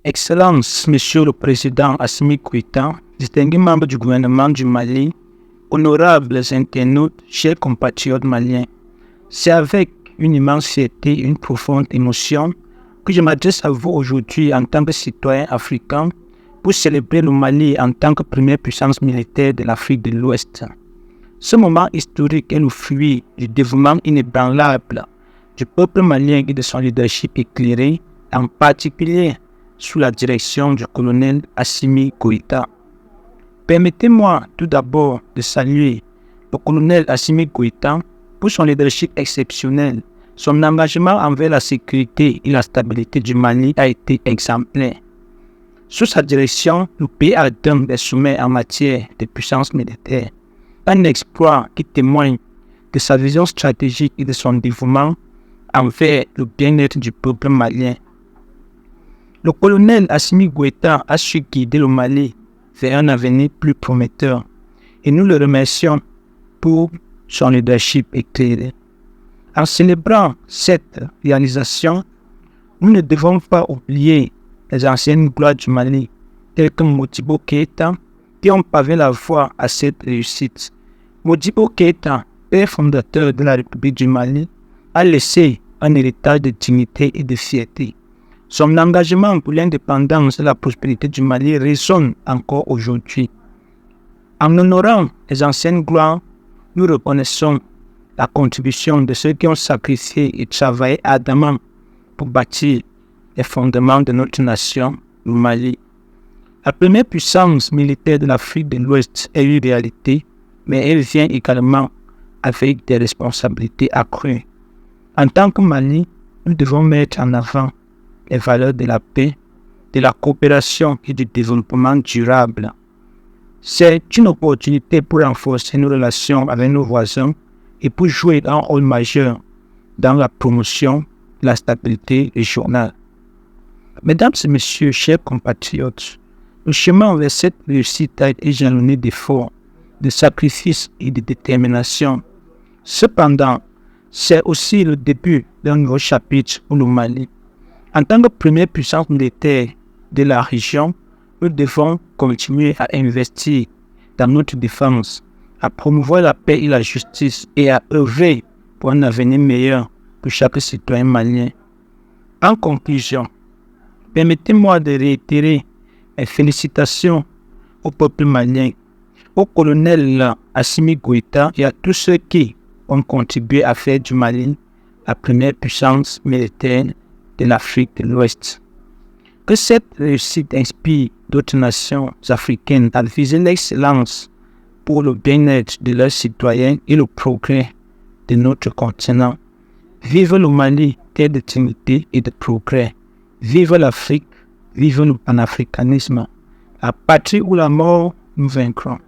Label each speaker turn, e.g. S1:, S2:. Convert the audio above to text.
S1: Excellence, Monsieur le Président Assimi Goïta, distingués membres du gouvernement du Mali, honorables internautes, chers compatriotes maliens, c'est avec une immense fierté et une profonde émotion que je m'adresse à vous aujourd'hui en tant que citoyen africain pour célébrer le Mali en tant que première puissance militaire de l'Afrique de l'Ouest. Ce moment historique est le fruit du dévouement inébranlable du peuple malien et de son leadership éclairé, en particulier sous la direction du colonel Assimi Goïta. Permettez-moi tout d'abord de saluer le colonel Assimi Goïta pour son leadership exceptionnel. Son engagement envers la sécurité et la stabilité du Mali a été exemplaire. Sous sa direction, le pays a atteint des sommets en matière de puissance militaire. Un exploit qui témoigne de sa vision stratégique et de son dévouement envers le bien-être du peuple malien. Le colonel Assimi Goïta a su guider le Mali vers un avenir plus prometteur et nous le remercions pour son leadership éclairé. En célébrant cette réalisation, nous ne devons pas oublier les anciennes gloires du Mali, telles que Modibo Keïta, qui ont pavé la voie à cette réussite. Modibo Keïta, père fondateur de la République du Mali, a laissé un héritage de dignité et de fierté. Son engagement pour l'indépendance et la prospérité du Mali résonne encore aujourd'hui. En honorant les anciennes gloires, nous reconnaissons la contribution de ceux qui ont sacrifié et travaillé ardemment pour bâtir les fondements de notre nation, le Mali. La première puissance militaire de l'Afrique de l'Ouest est une réalité, mais elle vient également avec des responsabilités accrues. En tant que Mali, nous devons mettre en avant les valeurs de la paix, de la coopération et du développement durable. C'est une opportunité pour renforcer nos relations avec nos voisins et pour jouer un rôle majeur dans la promotion de la stabilité régionale. Mesdames et messieurs, chers compatriotes, le chemin vers cette réussite a été jalonné d'efforts, de sacrifices et de détermination. Cependant, c'est aussi le début d'un nouveau chapitre pour le Mali. En tant que première puissance militaire de la région, nous devons continuer à investir dans notre défense, à promouvoir la paix et la justice et à œuvrer pour un avenir meilleur pour chaque citoyen malien. En conclusion, permettez-moi de réitérer mes félicitations au peuple malien, au colonel Assimi Goïta et à tous ceux qui ont contribué à faire du Mali la première puissance militaire de l'Afrique de l'Ouest. Que cette réussite inspire d'autres nations africaines à viser l'excellence pour le bien-être de leurs citoyens et le progrès de notre continent. Vive le Mali, terre de dignité et de progrès. Vive l'Afrique, vive le panafricanisme. La patrie ou la mort, nous vaincrons.